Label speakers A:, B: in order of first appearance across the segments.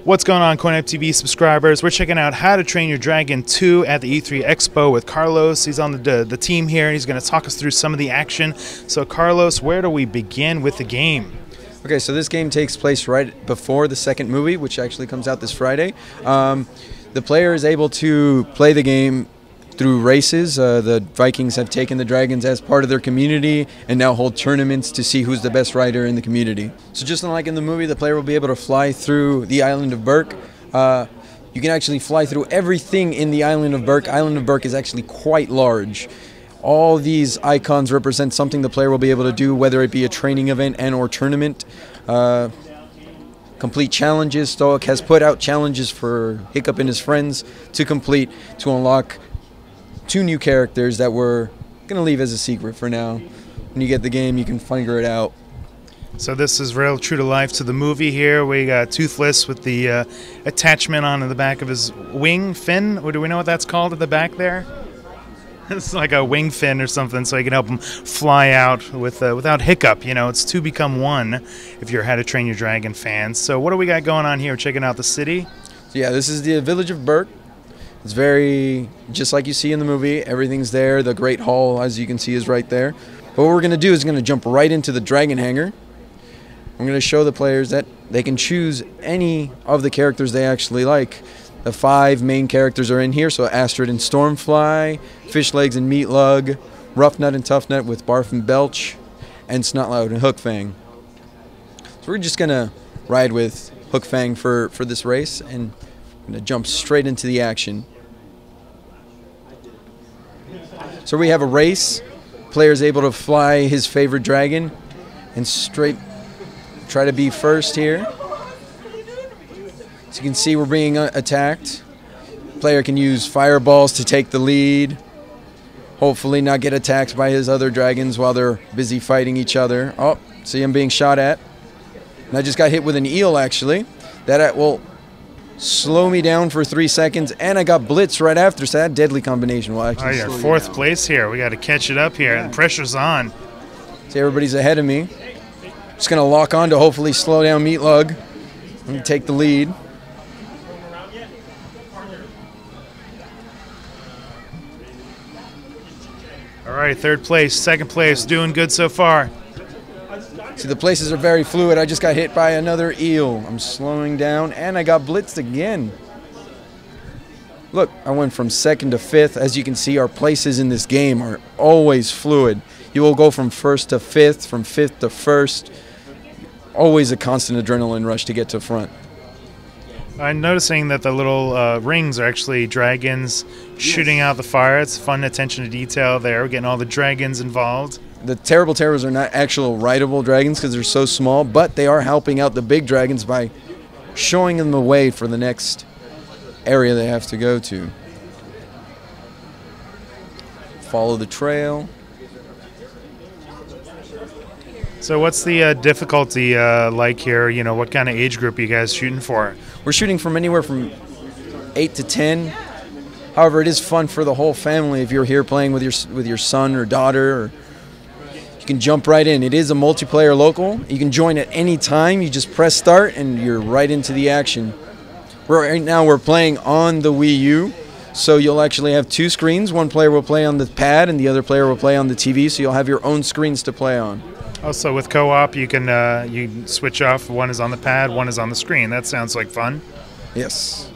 A: What's going on, CoinOpTV subscribers? We're checking out How to Train Your Dragon 2 at the E3 Expo with Carlos. He's on the team here, and he's going to talk us through some of the action. So, Carlos, where do we begin with the game?
B: Okay, so this game takes place right before the second movie, which actually comes out this Friday. The player is able to play the game through races. The Vikings have taken the dragons as part of their community and now hold tournaments to see who's the best rider in the community. So just like in the movie, the player will be able to fly through the island of Berk. You can actually fly through everything in the island of Berk. Island of Berk is actually quite large. All these icons represent something the player will be able to do, whether it be a training event and or tournament. Complete challenges. Stoic has put out challenges for Hiccup and his friends to complete to unlock 2 new characters that we're going to leave as a secret for now. When you get the game, you can figure it out.
A: So this is real true to life to the movie here. We got Toothless with the attachment on the back of his wing fin. Or do we know what that's called at the back there? It's like a wing fin or something, so you can help him fly out with without hiccup. You know, it's 2 become 1 if you're How to Train Your Dragon fans. So what do we got going on here? Checking out the city.
B: So yeah, this is the village of Berk. It's very, just like you see in the movie, everything's there. The Great Hall, as you can see, is right there. But what we're going to do is going to jump right into the dragon hangar. I'm going to show the players that they can choose any of the characters they actually like. The 5 main characters are in here, so Astrid and Stormfly, Fishlegs and Meatlug, Roughnut and Toughnut with Barf and Belch, and Snotlout and Hookfang. So we're just going to ride with Hookfang for this race, and I'm going to jump straight into the action. So we have a race. Player's able to fly his favorite dragon and straight try to be first here. So you can see we're being attacked. Player can use fireballs to take the lead. Hopefully not get attacked by his other dragons while they're busy fighting each other. Oh, see him being shot at. And I just got hit with an eel, actually. That will slow me down for 3 seconds, and I got blitz right after, so that deadly combination will actually slow you down.
A: 4th place here. We got to catch it up here. The pressure's on.
B: See, everybody's ahead of me. Just going to lock on to hopefully slow down Meatlug and take the lead.
A: All right, 3rd place, 2nd place, doing good so far.
B: See, the places are very fluid. I just got hit by another eel. I'm slowing down, and I got blitzed again. Look, I went from 2nd to 5th. As you can see, our places in this game are always fluid. You will go from 1st to 5th, from 5th to 1st. Always a constant adrenaline rush to get to front.
A: I'm noticing that the little rings are actually dragons shooting out the fire. It's fun attention to detail there. We're getting all the dragons involved.
B: The Terrible Terrors are not actual rideable dragons because they're so small, but they are helping out the big dragons by showing them the way for the next area they have to go to. Follow the trail.
A: So what's the difficulty like here? You know, what kind of age group are you guys shooting for?
B: We're shooting from anywhere from 8 to 10. However, it is fun for the whole family if you're here playing with your son or daughter. Or you can jump right in. It is a multiplayer local. You can join at any time. You just press start and you're right into the action. Right now we're playing on the Wii U, so you'll actually have 2 screens. One player will play on the pad and the other player will play on the TV, so you'll have your own screens to play on.
A: Also, with co-op, you can switch off. One is on the pad, one is on the screen. That sounds like fun.
B: Yes.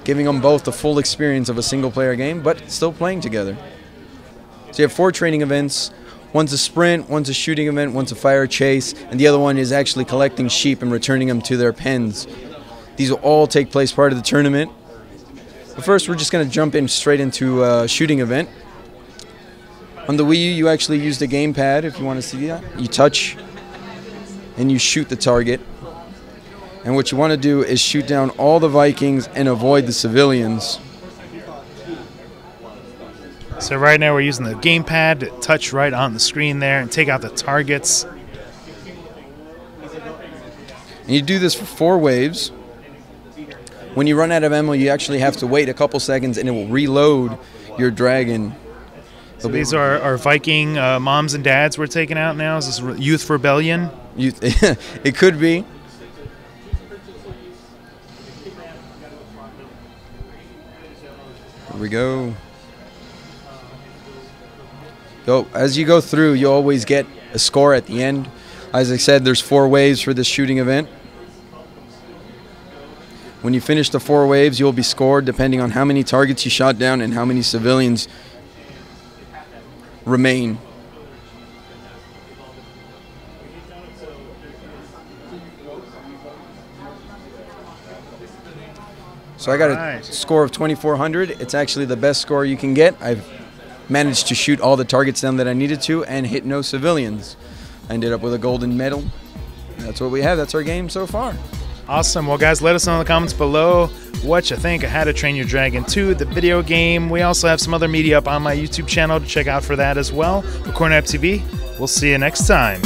B: Giving them both the full experience of a single-player game, but still playing together. So you have 4 training events. One's a sprint, one's a shooting event, one's a fire chase, and the other one is actually collecting sheep and returning them to their pens. These will all take place part of the tournament. But first, we're just going to jump in straight into a shooting event. On the Wii U, you actually use the gamepad, if you want to see that. You touch, and you shoot the target. And what you want to do is shoot down all the Vikings and avoid the civilians.
A: So right now we're using the gamepad to touch right on the screen there and take out the targets.
B: And you do this for 4 waves. When you run out of ammo, you actually have to wait a couple seconds, and it will reload your dragon.
A: So these are our Viking moms and dads we're taking out now? Is this youth rebellion?
B: It could be. Here we go. As you go through, you always get a score at the end. As I said, there's 4 waves for this shooting event. When you finish the 4 waves, you'll be scored depending on how many targets you shot down and how many civilians remain. So I got a score of 2,400. It's actually the best score you can get. I've managed to shoot all the targets down that I needed to and hit no civilians. I ended up with a golden medal. That's what we have. That's our game so far.
A: Awesome. Well, guys, let us know in the comments below what you think of How to Train Your Dragon 2, the video game. We also have some other media up on my YouTube channel to check out for that as well. CoinOpTV. We'll see you next time.